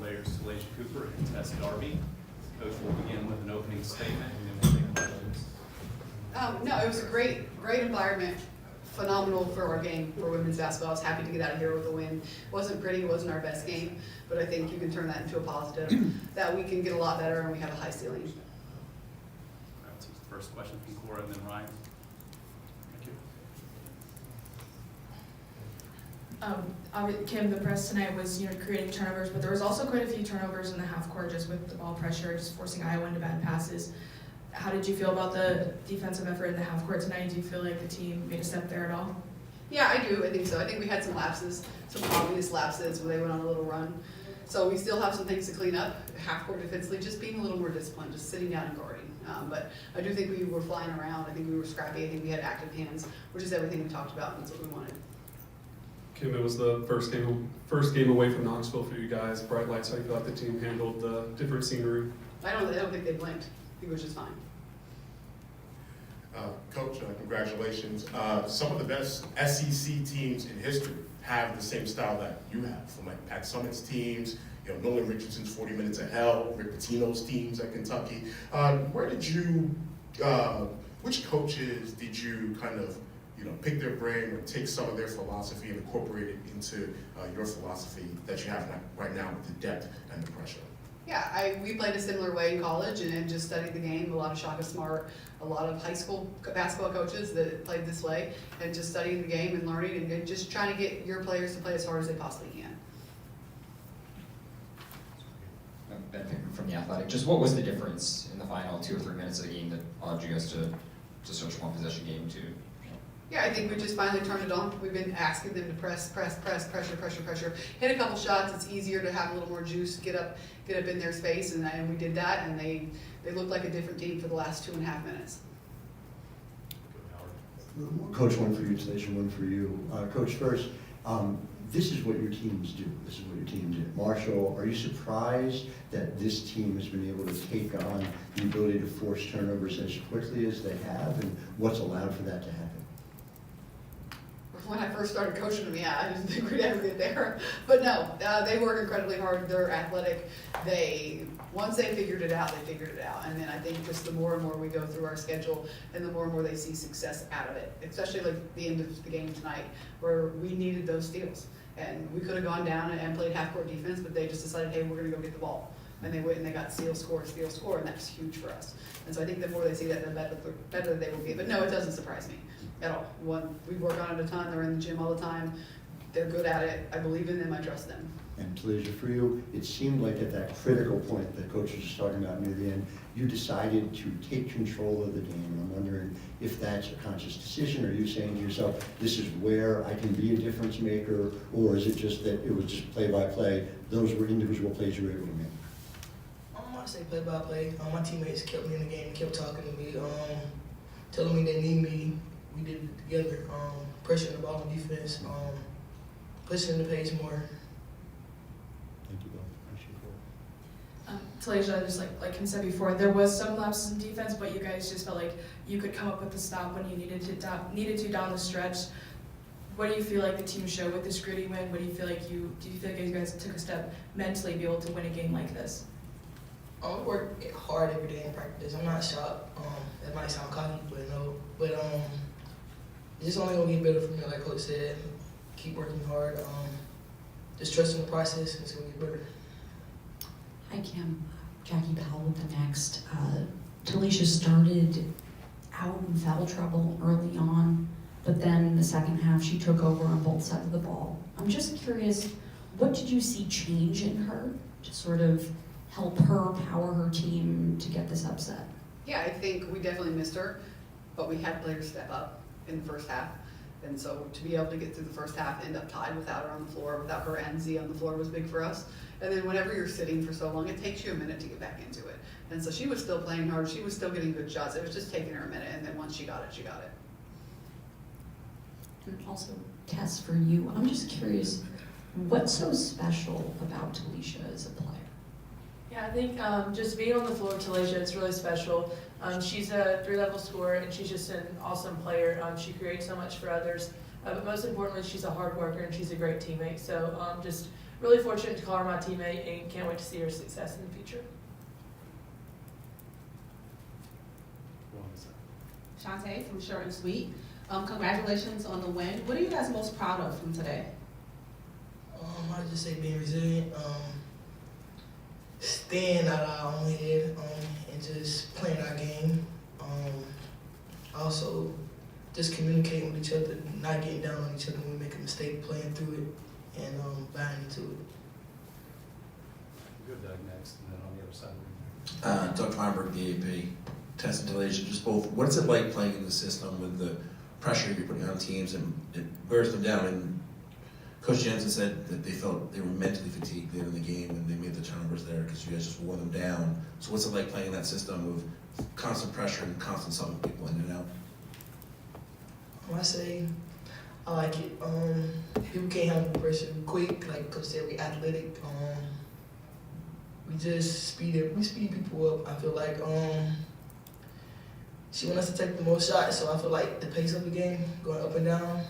players Talaysia Cooper and Tess Darby. Coach will begin with an opening statement and then we'll take questions. No, it was a great environment. Phenomenal for our game for women's basketball. I was happy to get out of here with a win. It wasn't pretty, it wasn't our best game, but I think you can turn that into a positive, that we can get a lot better and we have a high ceiling. That's the first question from Cora and then Ryan. Thank you. Kim, the press tonight was creating turnovers, but there was also quite a few turnovers in the half court just with the ball pressure, just forcing Iowa into bad passes. How did you feel about the defensive effort in the half court tonight? Do you feel like the team made a step there at all? Yeah, I do. I think so. I think we had some lapses, some obvious lapses when they went on a little run. So we still have some things to clean up. Half court defensively, just being a little more disciplined, just sitting down and guarding. But I do think we were flying around. I think we were scrappy. I think we had active hands, which is everything we talked about, and that's what we wanted. Kim, it was the first game away from Knoxville for you guys. Bright lights. How you thought the team handled the different scenery? I don't think they blinked. I think it was just fine. Coach, congratulations. Some of the best SEC teams in history have the same style that you have, from like Pat Summitt's teams, Nolan Richardson's 40 Minutes of Hell, Rick Pitino's teams at Kentucky. Which coaches did you kind of, pick their brain or take some of their philosophy and incorporate it into your philosophy that you have right now with the depth and the pressure? Yeah, we played a similar way in college and just studied the game. A lot of Shaka Smart, a lot of high school basketball coaches that played this way, and just studying the game and learning and just trying to get your players to play as hard as they possibly can. Ben from The Athletic. Just what was the difference in the final 2 or 3 minutes of the game that allowed you guys to switch one possession game to? Yeah, I think we just finally turned it on. We've been asking them to press, pressure. Hit a couple shots. It's easier to have a little more juice, get up in their space, and we did that, and they looked like a different team for the last 2.5 minutes. Coach, one for you, Talaysia, one for you. Coach, first, this is what your teams do. This is what your team did. Marshall, are you surprised that this team has been able to take on the ability to force turnovers as quickly as they have, and what's allowed for that to happen? When I first started coaching them, I didn't think we'd ever get there. But no, they work incredibly hard. They're athletic. Once they figured it out, they figured it out. And then I think just the more and more we go through our schedule and the more they see success out of it, especially like the end of the game tonight where we needed those steals. And we could have gone down and played half-court defense, but they just decided, hey, we're going to go get the ball. And they went and they got steal, score, and that's huge for us. And so I think the more they see that, the better they will be. But no, it doesn't surprise me at all. We work on it a ton. They're in the gym all the time. They're good at it. I believe in them. I trust them. And Talaysia, for you, it seemed like at that critical point that Coach was just talking about near the end, you decided to take control of the game. And I'm wondering if that's a conscious decision, or you saying to yourself, this is where I can be a difference maker, or is it just that it was just play by play? Those were individual plays you were able to make. I say play by play. My teammates kept me in the game, kept talking to me, telling me they need me. We did it together. Pressuring the ball on defense, pushing the pace more. Thank you both. Talaysia, just like Kim said before, there was some lapses in defense, but you guys just felt like you could come up with the stop when you needed to down the stretch. What do you feel like the team showed with this gritty win? What do you feel like you guys took a step mentally to be able to win a game like this? I work hard every day in practice. I'm not shocked. That might sound cocky, but no. But it's just only gonna get better from me, like Coach said. Keep working hard. Just trusting the process, and it's gonna get better. Hi Kim, Jackie Powell with the Next. Talaysia started out in foul trouble early on, but then the second half she took over on both sides of the ball. I'm just curious, what did you see change in her to sort of help her power her team to get this upset? Yeah, I think we definitely missed her, but we had players step up in the first half. And so to be able to get through the first half, end up tied without her on the floor, without her and Z on the floor was big for us. And then whenever you're sitting for so long, it takes you a minute to get back into it. And so she was still playing hard. She was still getting good shots. It was just taking her a minute. And then once she got it, she got it. And also, Tess, for you, I'm just curious, what's so special about Talaysia as a player? Yeah, I think just being on the floor with Talaysia, it's really special. She's a 3-level scorer, and she's just an awesome player. She creates so much for others. But most importantly, she's a hard worker, and she's a great teammate. So just really fortunate to call her my teammate and can't wait to see her success in the future. Shantae from Short and Sweet. Congratulations on the win. What are you guys most proud of from today? I just say being resilient, staying out of our own head, and just playing our game. Also, just communicating with each other, not getting down on each other when we make a mistake, playing through it, and buying into it. Good, Doug, next, and then on the other side. Doug Feinberg, the AP, Tess and Talaysia, just both. What's it like playing in the system with the pressure you're putting on teams, and it wears them down? And Coach Jensen said that they felt they were mentally fatigued in the game, and they made the turnovers there because you guys just wore them down. So what's it like playing in that system of constant pressure and constant subbing people in and out? I say I like it. People can't handle the pressure quick. Like Coach said, we athletic. We just speed people up. I feel like she wants us to take the most shots, so I feel like the pace of the game going up and down,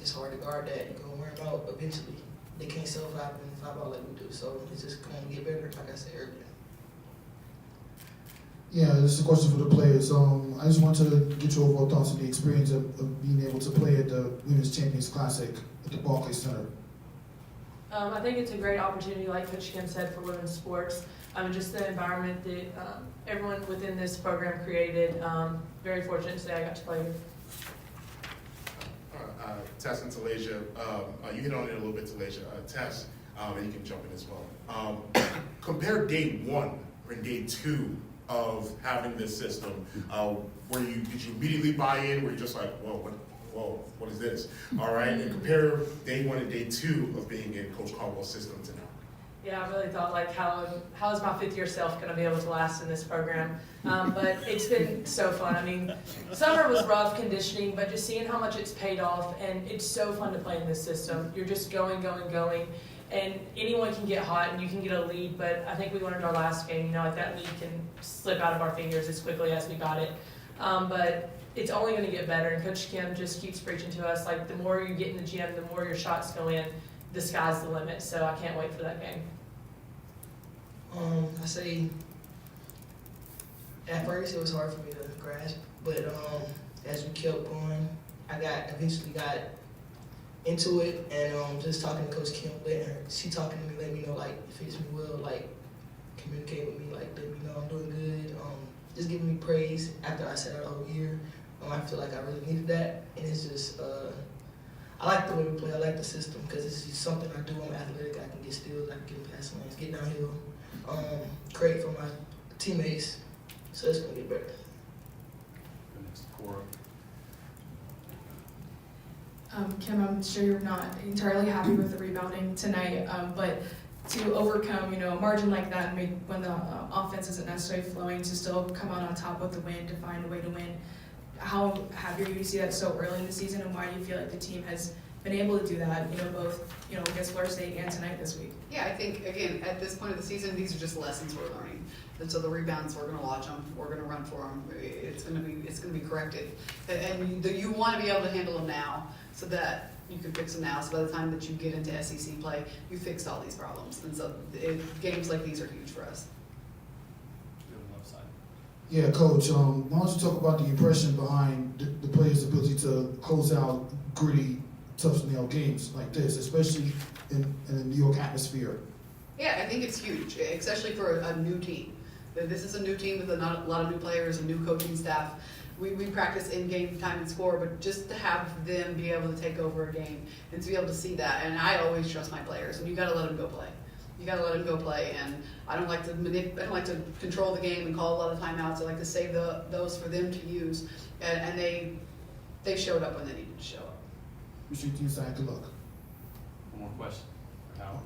it's hard to guard that. You're gonna wear them out eventually. They can't self-vibe and vibe out like we do, so it's just going to get better, like I said earlier. Yeah, this is a question for the players. I just want to get your overall thoughts on the experience of being able to play at the Women's Champions Classic at the Barclays Center. I think it's a great opportunity, like Coach Kim said, for women's sports. Just the environment that everyone within this program created. Very fortunate to say I got to play here. Tess and Talaysia, you hit on it a little bit, Talaysia. Tess, and you can jump in as well. Compare day one and day two of having this system. Did you immediately buy in? Were you just like, whoa, what is this? All right, and compare day one and day two of being in Coach Caldwell's system to now. Yeah, I really thought, like, how is my fifth-year self going to be able to last in this program? But it's been so fun. I mean, summer was rough conditioning, but just seeing how much it's paid off, and it's so fun to play in this system. You're just going, and anyone can get hot, and you can get a lead, but I think we learned our last game, like that lead can slip out of our fingers as quickly as we got it. But it's only going to get better, and Coach Kim just keeps preaching to us, like, the more you get in the gym, the more your shots go in, the sky's the limit, so I can't wait for that game. I say, at first it was hard for me to grasp, but as we kept going, I eventually got into it, and just talking to Coach Kim, she talking to me, let me know, like, it fits me well, like, communicate with me, like, let me know I'm doing good, just giving me praise after I sat out the whole year. I feel like I really needed that, and it's just, I like the way we play, I like the system, because it's just something I do. I'm athletic, I can get steals, I can get past lanes, get downhill, create for my teammates, so it's going to get better. Go next to Cora. Kim, I'm sure you're not entirely happy with the rebounding tonight, but to overcome, a margin like that, and when the offense isn't necessarily flowing, to still come out on top with the win, to find a way to win. How happy are you to see that so early in the season, and why do you feel like the team has been able to do that, both, against Florida State and tonight this week? Yeah, I think, again, at this point of the season, these are just lessons we're learning. And so the rebounds, we're gonna watch them, we're gonna run for them, it's gonna be corrected. And you wanna be able to handle them now, so that you can fix them now, so by the time that you get into SEC play, you fixed all these problems. And so games like these are huge for us. Go to the left side. Yeah, Coach, why don't you talk about the impression behind the players' ability to close out gritty, tough-nail games like this, especially in a New York atmosphere? Yeah, I think it's huge, especially for a new team. This is a new team with a lot of new players, a new coaching staff. We practice in-game time and score, but just to have them be able to take over a game and to be able to see that, and I always trust my players, and you got to let them go play. You got to let them go play, and I don't like to control the game and call a lot of timeouts. I like to save those for them to use, and they showed up when they needed to show up. Wish your team side good luck. One more question. Howard.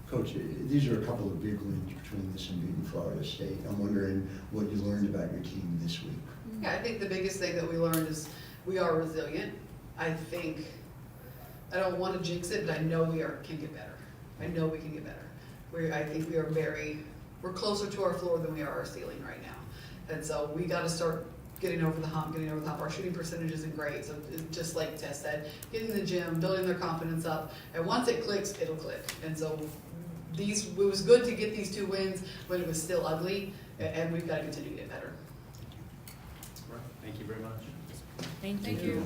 Coach, these are a couple of big wins between this and beating Florida State. I'm wondering what you learned about your team this week. Yeah, I think the biggest thing that we learned is we are resilient. I don't want to jinx it, but I know can get better. I know we can get better. I think we're closer to our floor than we are our ceiling right now. And so we got to start getting over the hump. Our shooting percentage isn't great, so just like Tess said, getting in the gym, building their confidence up, and once it clicks, it'll click. And so it was good to get these 2 wins when it was still ugly, and we've got to continue to get better. Right. Thank you very much. Thank you.